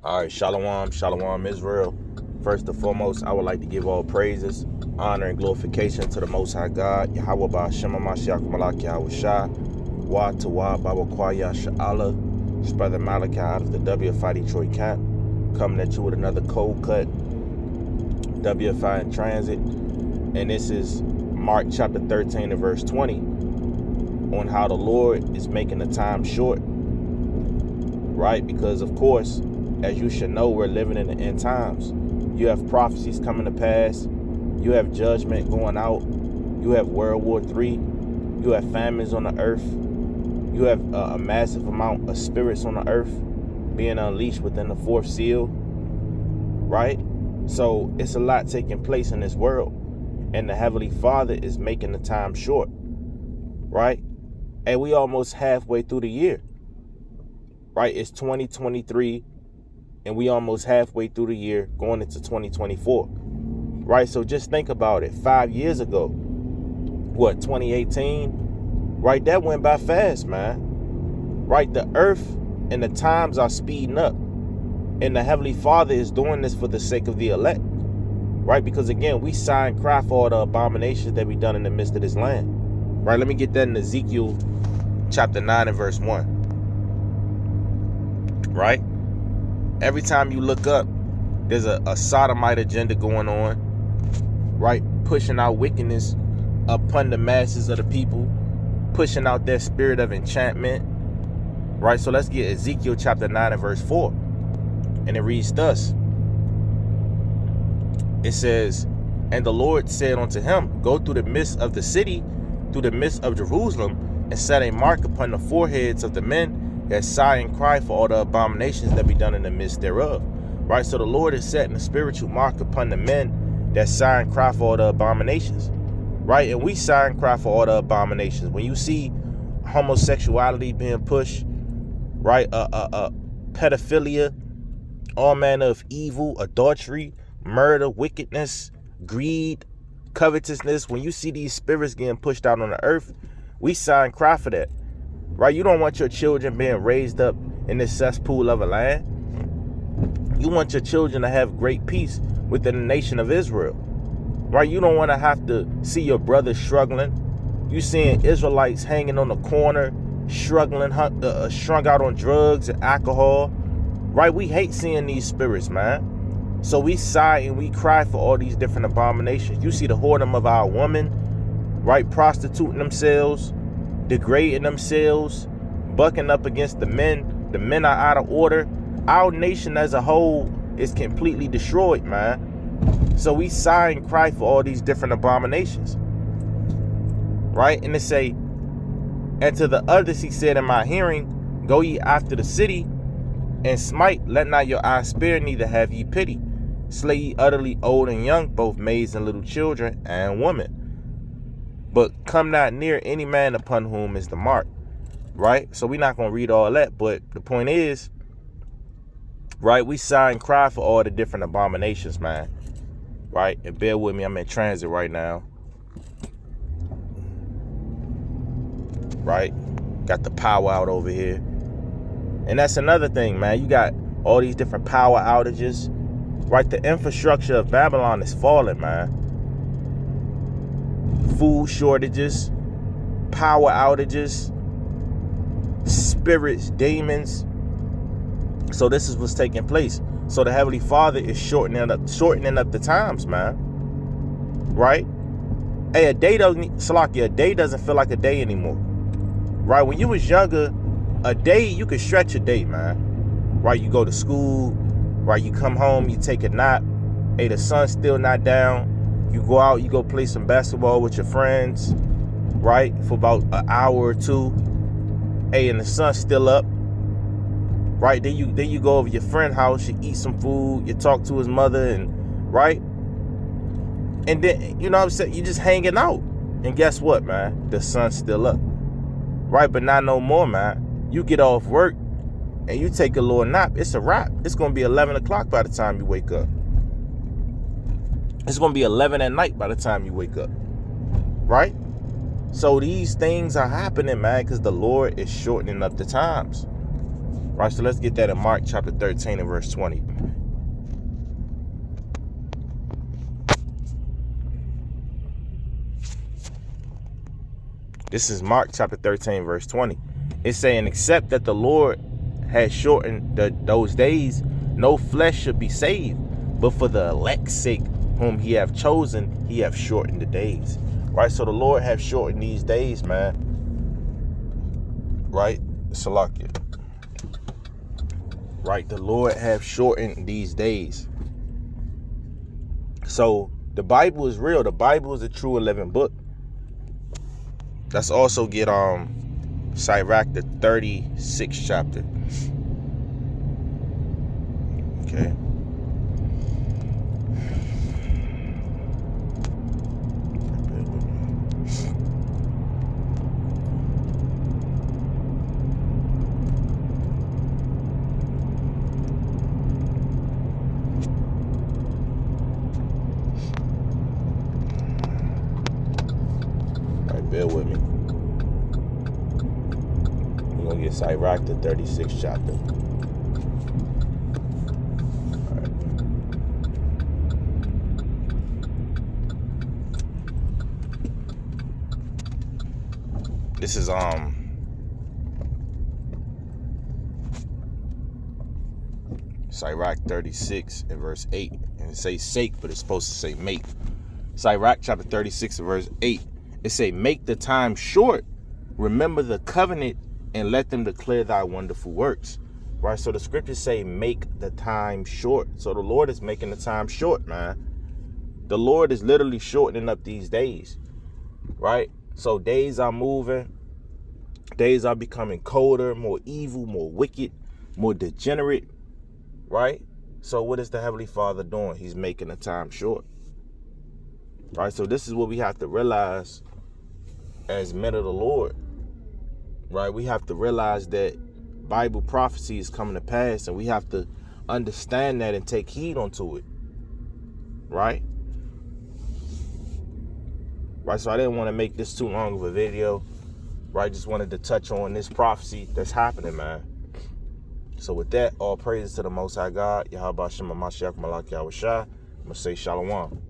All right, Shalom, Shalom, Israel. First and foremost, I would like to give all praises, honor, and glorification to the Most High God, Yahweh Ba'Shem HaMashiach Malak Yahweh Shah, Wa Tawa Baba Kwaya Sha'ala, Brother Malachi out of the WFI Detroit Cap, coming at you with another cold cut WFI in transit. And this is Mark chapter 13 and verse 20 on how the Lord is making the time short, right? Because, of course, as you should know, we're living in the end times. You have prophecies coming to pass. You have judgment going out. You have World War III. You have famines on the earth. You have a massive amount of spirits on the earth being unleashed within the fourth seal, right? So it's a lot taking place in this world. And the Heavenly Father is making the time short, right? And we almost halfway through the year, right? It's 2023. And we almost halfway through the year going into 2024, right? So just think about it. 5 years ago, 2018, right? That went by fast, man, right? The earth and the times are speeding up, and the Heavenly Father is doing this for the sake of the elect, right? Because again, we sigh and cry for all the abominations that we done in the midst of this land, right? Let me get that in Ezekiel chapter 9 and verse 1, right? Every time you look up, there's a sodomite agenda going on, right? Pushing out wickedness upon the masses of the people, pushing out their spirit of enchantment, right? So let's get Ezekiel chapter 9 and verse 4. And it reads thus. It says, "And the Lord said unto him, Go through the midst of the city, through the midst of Jerusalem, and set a mark upon the foreheads of the men that sigh and cry for all the abominations that be done in the midst thereof." Right? So the Lord is setting a spiritual mark upon the men that sigh and cry for all the abominations. Right? And we sigh and cry for all the abominations. When you see homosexuality being pushed, right? Pedophilia, all manner of evil, adultery, murder, wickedness, greed, covetousness. When you see these spirits getting pushed out on the earth, we sigh and cry for that. Right? You don't want your children being raised up in this cesspool of a land. You want your children to have great peace within the nation of Israel. Right? You don't want to have to see your brothers struggling. You seeing Israelites hanging on the corner, struggling, strung out on drugs and alcohol. Right? We hate seeing these spirits, man. So we sigh and we cry for all these different abominations. You see the whoredom of our women, right? Prostituting themselves, degrading themselves, bucking up against the men. The men are out of order. Our nation as a whole is completely destroyed, man. So we sigh and cry for all these different abominations, right? And they say, "And to the others he said in my hearing, Go ye after the city, and smite, let not your eyes spare, neither have ye pity. Slay ye utterly old and young, both maids and little children and women. But come not near any man upon whom is the mark." Right? So we're not going to read all that. But the point is, right, we sigh and cry for all the different abominations, man. Right? And bear with me, I'm in transit right now. Right? Got the power out over here. And that's another thing, man. You got all these different power outages. Right? The infrastructure of Babylon is falling, man. Food shortages, power outages, spirits, demons. So this is what's taking place. So the Heavenly Father is shortening up the times, man. Right? Hey, a day doesn't feel like a day anymore. Right? When you was younger, a day, you could stretch a day, man. Right? You go to school, right? You come home, you take a nap. Hey, the sun's still not down. You go out, you go play some basketball with your friends, right? For about an hour or two. Hey, and the sun's still up. Right? Then you go over your friend's house, you eat some food, you talk to his mother, and right? And then, you know what I'm saying? You're just hanging out. And guess what, man? The sun's still up. Right? But not no more, man. You get off work and you take a little nap, it's a wrap. It's going to be 11 o'clock by the time you wake up. It's going to be 11 at night by the time you wake up. Right? So these things are happening, man, because the Lord is shortening up the times. Right, so let's get that in Mark chapter 13 and verse 20. This is Mark chapter 13 verse 20. It's saying, except that the Lord had shortened those days, no flesh should be saved, but for the elect's sake, whom he have chosen, he have shortened the days. Right, so the Lord have shortened these days, man. Right, Salakia. Right, the Lord have shortened these days. So the Bible is real. The Bible is a true 11 book. Let's also get Sirach, the 36th chapter. Okay. Bear with me. We're going to get Sirach, the 36th chapter. All right. This is Sirach 36 and verse 8. And it says sake, but it's supposed to say make. Sirach chapter 36 and verse 8. It say, make the time short, remember the covenant, and let them declare thy wonderful works. Right, so the scriptures say, make the time short. So the Lord is making the time short, man. The Lord is literally shortening up these days. Right, so days are moving. Days are becoming colder, more evil, more wicked, more degenerate. Right, so what is the Heavenly Father doing? He's making the time short. Right, so this is what we have to realize as men of the Lord. Right, we have to realize that Bible prophecy is coming to pass, and we have to understand that and take heed onto it. Right, so I didn't want to make this too long of a video. Right, just wanted to touch on this prophecy that's happening, man. So with that, all praises to the Most High God, Yahweh Shem HaMashiach Malak Yahushua. I'm going to say Shalom.